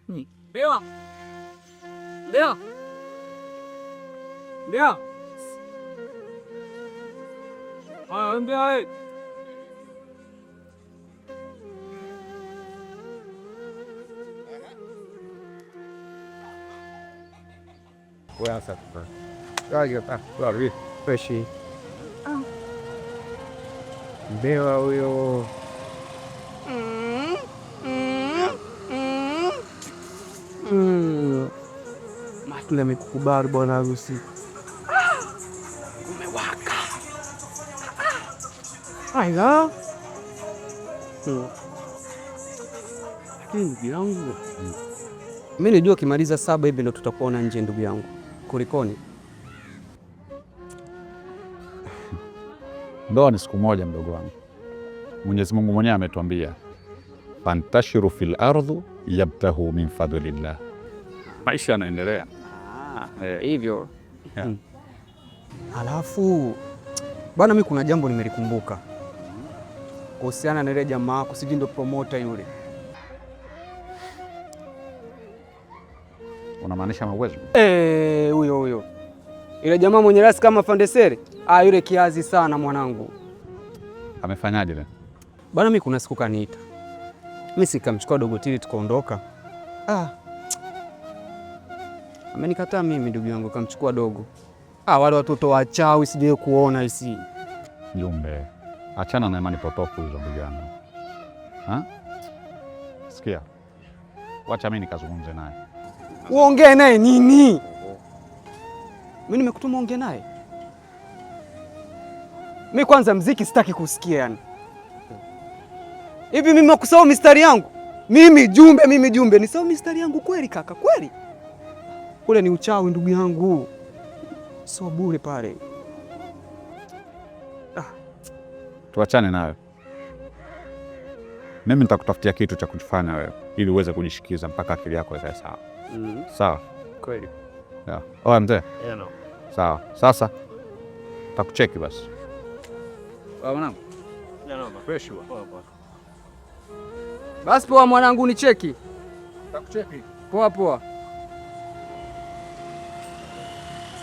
Ndio. Ndio. Ndio. Ndio. Wewe sasa. Wapi? Freshi. Mbewa huyo. Matunda amekukubali bwana harusi. Umewaka. Aya. Ndugu yangu. Mimi najua ukimaliza 7 hivi ndo tutakuona nje ndugu yangu. Kulikoni? Ndoa ni siku moja mdogo wangu. Mwenyezi Mungu mwenyewe ametuambia fantashiru fil ardhi yabtahu min fadlillah. Maisha yanaendelea. Hivyo. Yeah. Alafu bwana, mimi kuna jambo nimelikumbuka kuhusiana na ile jamaa wako, sijui ndo promoter yule. Unamaanisha Mwezu? Huyo. Ile jamaa mwenye rasi kama Fandesere. Yule kiazi sana mwanangu. Amefanyaje leo? Bwana, mimi kuna siku kaniita. Mimi sikamchukua Dogotili tukaondoka. Amenikataa mimi ndugu yangu, kamchukua dogo. Wale watoto wachawi sije kuona isi. Jumbe, achana na imani potofu hizo ndugu yangu. Sikia. Wacha mimi nikazungumze naye. Uongee naye nini? Mimi nimekutuma ongea naye. Mimi kwanza mziki sitaki kusikia yani. Hivi mimi nakusahau mistari yangu? Mimi jumbe nisahau mistari yangu kweli kaka, kweli? Ule ni uchawi ndugu yangu. Sio bure pale. Tuachane nayo. Mimi nitakutafutia kitu cha kufanya wewe ili uweze kujishikiza mpaka akili yako ikae sawa. Sawa? Kweli. Yeah. Mzee. No. Sawa. Sasa takucheki basi. Mwanangu. No. Fresh poa. Basi poa mwanangu, ni cheki. Takucheki. Poa.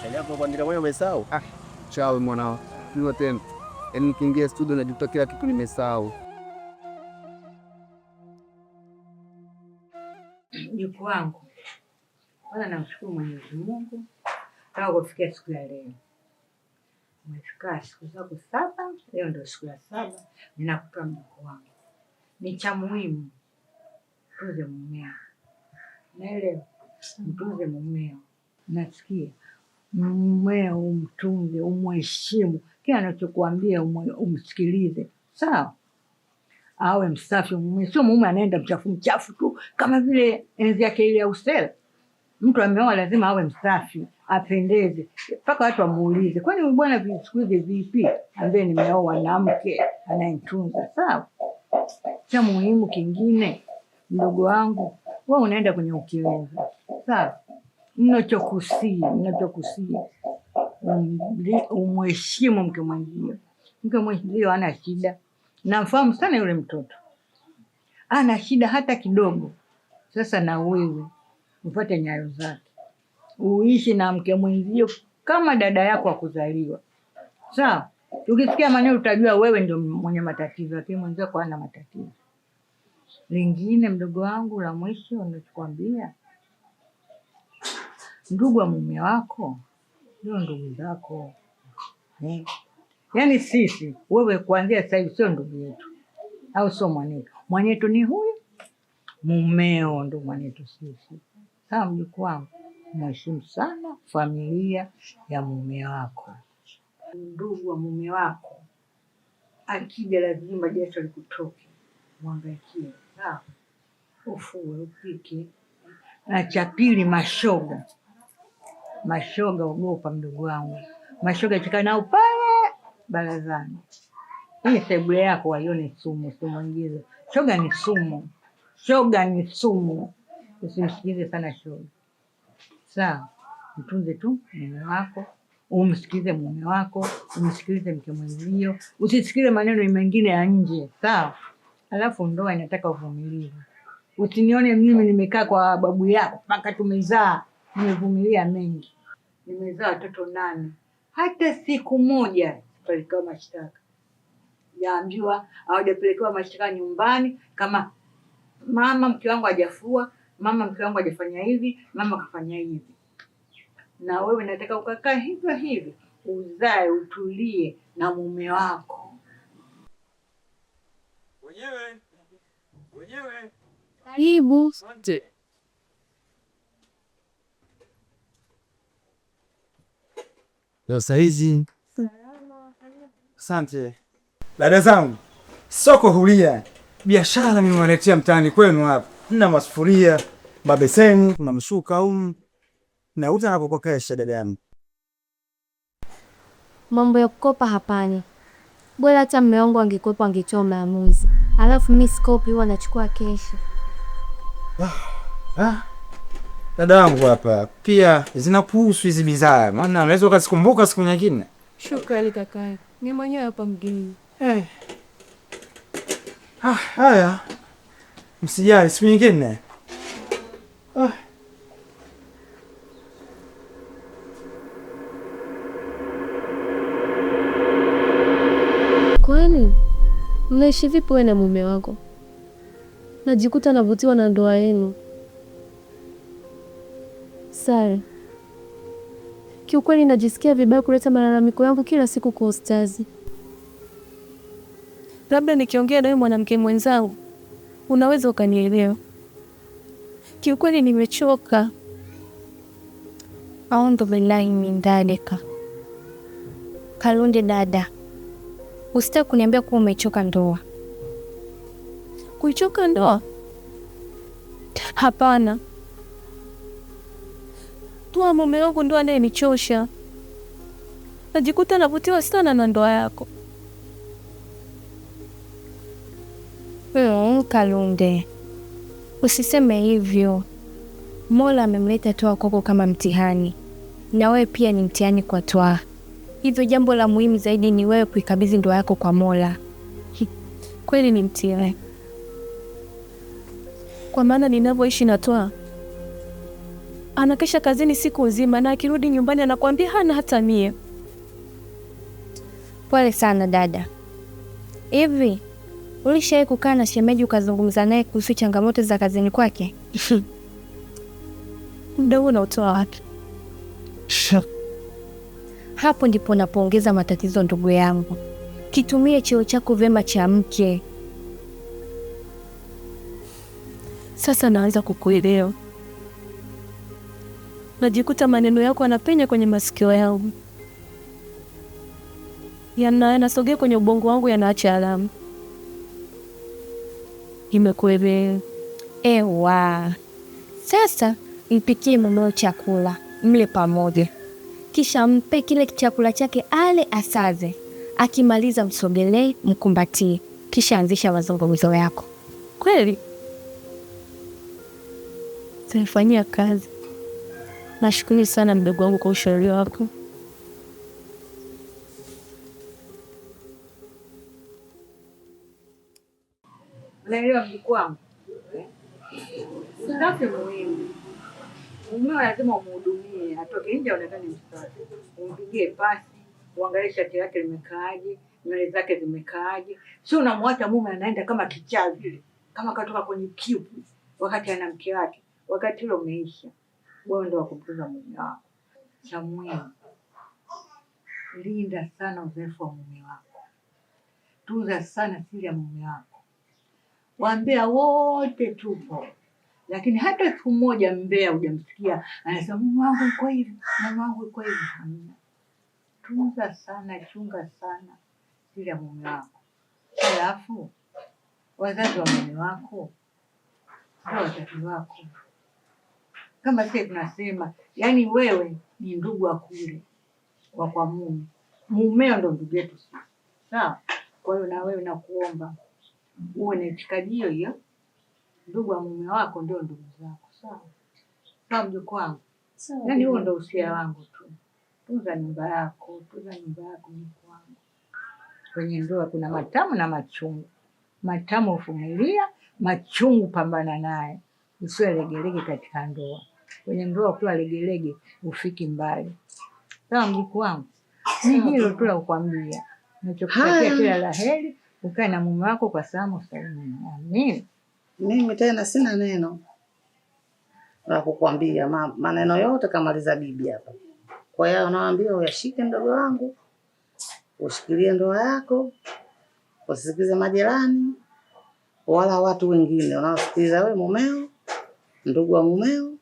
Sasa hapo bandika moyo umesahau? Chao mwanao. Ndio tena. Nikiingia studio najuta kila kitu nimesahau. Mjukuu wangu, kwanza namshukuru Mwenyezi Mungu mpaka kufikia siku ya leo. Umefika siku zako 7, leo ndio siku ya 7. Ninakupa mjukuu wangu, ni cha muhimu tuze mumeo, naelewa, mtuze mumeo. Nasikia mumeo umtunze, umheshimu, kila anachokuambia umsikilize, sawa? Awe msafi mume, sio mume anaenda mchafu tu kama vile enzi yake ile ya usela. Mtu ameoa lazima awe msafi, apendeze, mpaka watu wamuulize, kwani bwana siku hizi vipi? Ambaye nimeoa na mke anayemtunza, sawa? Cha muhimu kingine, mdogo wangu, wewe unaenda kwenye ukiweza, sawa? Ninachokusii umheshimu mke mwenzio. Mke mwenzio hana shida. Namfahamu sana yule mtoto. Ana shida hata kidogo. Sasa na wewe ufuate nyayo zake. Uishi na mke mwenzio kama dada yako wa kuzaliwa. Sawa? Ukisikia maneno utajua wewe ndio mwenye matatizo, lakini mwenzako hana matatizo. Lingine mdogo wangu, la mwisho ninachokuambia, ndugu wa mume wako ndio ndugu zako. Yaani sisi, wewe kuanzia sasa hivi sio ndugu yetu, au sio mwanetu. Mwanetu ni huyu, mumeo ndo mwanetu sisi. Sawa mjukuu wangu, mheshimu sana familia ya mume wako. Ndugu wa mume wako akija lazima jasho likutoke, mwangaikie, sawa? Ufue, upike. Na cha pili, mashoga, ogopa mdogo wangu. Mashoga chika nao pale barazani. Hii sebule yako waione sumu ingizo. Shoga ni sumu. Usimsikize sana shoga. Sawa, mtunze tu mume wako, umsikize mume wako, umsikilize mke mwenzio, usisikilize maneno mengine ya nje, sawa? Alafu ndoa inataka uvumilivu. Usinione mimi nimekaa kwa babu yako mpaka tumezaa. Nimevumilia mengi. Nimezaa watoto 8. Hata siku moja sipelekewa mashtaka. Jaambiwa hawajapelekewa mashtaka nyumbani kama mama mke wangu hajafua, mama mke wangu hajafanya hivi, mama kafanya hivi. Na wewe nataka ukakaa hivyo hivyo, uzae utulie na mume wako. Wenyewe. Karibu. Asante. Leo saizi. Asante. Dada zangu, soko hulia. Biashara nimewaletea mtaani kwenu hapa. Nina masufuria, mabeseni, mamshuka na utakapokokesha dada yangu. Mambo ya kukopa hapana. Bora hata mume wangu angekuwepo angetoa maamuzi. Alafu mimi sikopi, huwa nachukua kesho. Dada yangu hapa pia zinapuhusu hizi bidhaa. Maana unaweza ukasikumbuka siku nyingine. Shukrani kaka. Mimi mwenyewe hapa mgeni. Haya. Msijali siku nyingine. Kwani mnaishi vipi wewe na mume wako? Najikuta navutiwa na ndoa yenu. Sare, kiukweli najisikia vibaya kuleta malalamiko yangu kila siku kwa ustazi. Labda nikiongea na wewe mwanamke mwenzangu, unaweza ukanielewa. Kiukweli nimechoka. Aondo billahi min dalika. Kalunde dada, usitaki kuniambia kuwa umechoka ndoa. Kuichoka ndoa? Hapana. Tua mume wangu ndo anayenichosha. Najikuta navutiwa sana na ndoa yako. Kalunde, usiseme hivyo. Mola amemleta Twaha kwako kama mtihani. Na wewe pia ni mtihani kwa Twaha. Hivyo jambo la muhimu zaidi ni wewe kuikabidhi ndoa yako kwa Mola. Kweli ni mtihani. Kwa maana ninavyoishi na Twaha, anakesha kazini siku nzima na akirudi nyumbani anakuambia hana hata 100. Pole sana dada. Hivi ulishawahi kukaa na shemeji ukazungumza naye kuhusu changamoto za kazini kwake? Muda huu unautoa wapi? Hapo ndipo napoongeza matatizo ndugu yangu. Kitumie cheo chako vyema cha mke. Sasa naanza kukuelewa. Najikuta maneno yako yanapenya kwenye masikio yangu. Yanasogea kwenye ubongo wangu, yanaacha alama. Nimekuelewa. Ewa. Sasa mpikie mumeo chakula, mle pamoja. Kisha mpe kile chakula chake ale asaze. Akimaliza msogelee, mkumbatie. Kisha anzisha mazungumzo yako. Kweli? Tanifanyia kazi. Nashukuru sana mdogo wangu kwa ushauri wako. Unaelewa mjukuu wangu? Safi muhimu. Mumeo lazima umhudumie, atoke nje aonekane msafi. Umpigie pasi, uangalie shati lake limekaaje, nywele zake zimekaaje. Sio unamwacha mume anaenda kama kichaa vile, kama katoka kwenye cube wakati ana mke wake. Wakati ule umeisha. Wewe ndio wakumtunza mume wako. Cha muhimu, linda sana uzoefu wa mume wako. Tunza sana siri ya mume wako. Wambea wote tupo. Lakini hata siku moja mbea hujamsikia anasema mume wangu yuko hivi, mume wangu yuko hivi. Hamna. Tunza sana, chunga sana siri ya mume wako. Alafu wazazi wa mume wako ndio wazazi wako. Kama sisi tunasema, yani wewe ni ndugu wa kule wa kwa mume. Mumeo ndo ndugu yetu sisi. Sawa? Kwa hiyo na wewe nakuomba uwe na itikadi hiyo. Ndugu wa mume wako ndio ndugu zako. Sawa? Sawa mjukuu wangu. Yaani huo ndo usia wangu tu. Tunza nyumba yako, tunza nyumba yako mjukuu wangu. Kwenye ndoa kuna matamu na machungu. Matamu uvumilia, machungu pambana naye, usiwe legelege katika ndoa. Kwenye ndoa ukiwa legelege ufiki mbali. Sawa mjukuu wangu, ni hilo tu la kukwambia. Nachokutakia kila la heri, ukae na mume wako kwa salama usalimini. Amin. Mimi tena sina neno la kukwambia, maneno yote kamaliza bibi hapa. Kwa hiyo nawaambia uyashike mdogo wangu, ushikilie ndoa yako, usisikize majirani wala watu wengine. Unasikiliza wewe mumeo, ndugu wa mumeo,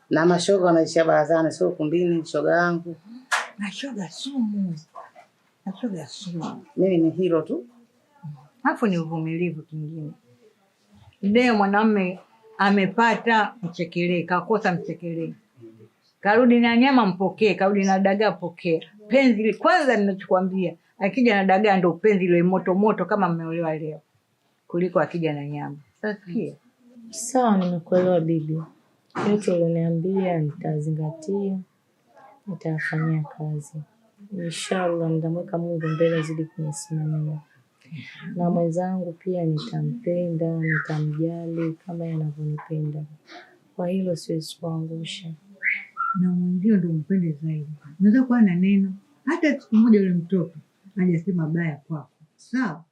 na mashoga wanaishia barazani, sio kumbini. Shoga yangu, mashoga sumu, mashoga sumu. Mimi ni hilo tu. Hapo ni uvumilivu. Kingine leo mwanamume amepata mchekelee, kakosa mchekelee, karudi na nyama mpokee, karudi na dagaa pokea. Penzi kwanza ninachokuambia, akija na dagaa ndio penzi ile moto moto kama mmeolewa leo, kuliko akija na nyama. Sasikia? Sawa, nimekuelewa bibi. Yote ulioniambia nitazingatia, nitafanyia kazi. Inshallah nitamweka Mungu mbele zidi kunisimamia. Na mwenzangu pia nitampenda, nitamjali kama yanavyonipenda. Kwa hilo siwezi kuangusha. Na mwingine ndio mpende zaidi. Unaweza kuwa na neno hata siku moja yule mtoto hajasema baya kwako. Sawa?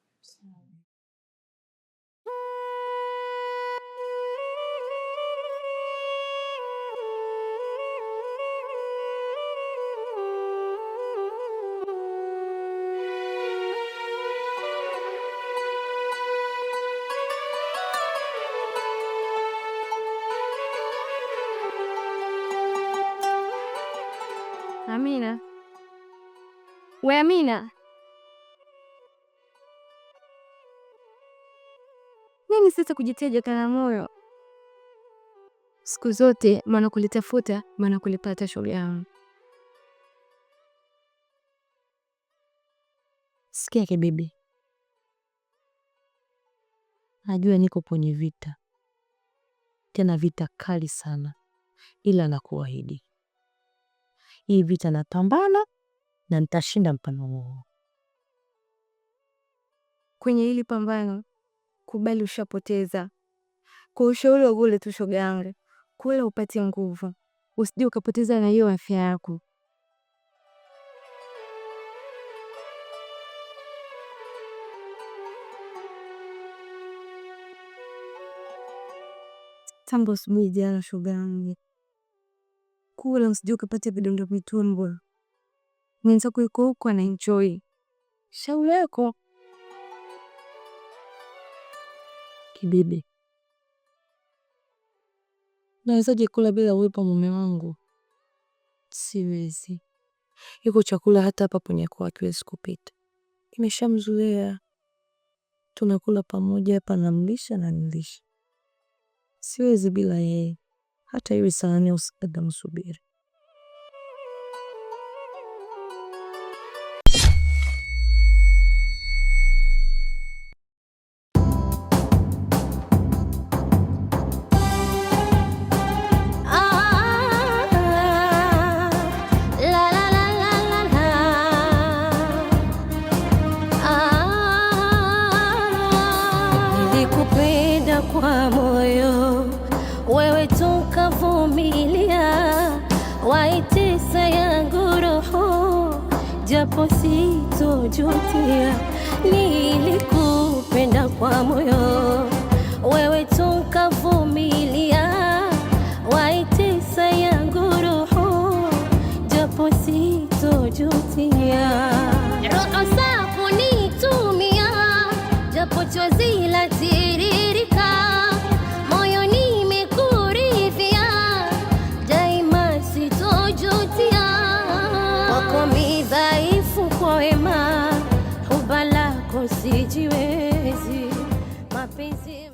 Amina. We Amina. Nini sasa kujiteja kana moyo? Siku zote maana kulitafuta maana kulipata, shauri yangu. Sikia kibibi. Najua niko kwenye vita. Tena vita kali sana. Ila nakuahidi, hii vita napambana na nitashinda mpambano huo. Kwenye hili pambano kubali ushapoteza. Kwa ushauri wa bure tu shoga yangu, kula upate nguvu, usije ukapoteza na hiyo afya yako. Tambo asubuhi jana shoga yangu, kula usije ukapata vidonda vya tumbo. Mwenzako yuko huko ana enjoy. Shauri yako. Kibibi, nawezaje kula bila uwepo mume wangu? Siwezi. Yuko chakula hata hapa kwenye kwa kiwezi kupita. Nimeshamzoea. Tunakula pamoja hapa, namlisha na nilisha. Siwezi bila yeye. Hata iwe sahani usikada msubiri. Nilikupenda kwa moyo, wewe tukavumilia, waitesa yangu roho, japo sitojutia. Nilikupenda kwa moyo, wewe tukavumilia, waitesa yangu roho, japo sitojutia. Roho safu nitumia, japo chozi la tiririka, moyo nimekuridhia, daima sitojutia. Wako midhaifu kwa wema, huba lako sijiwezi, mapenzi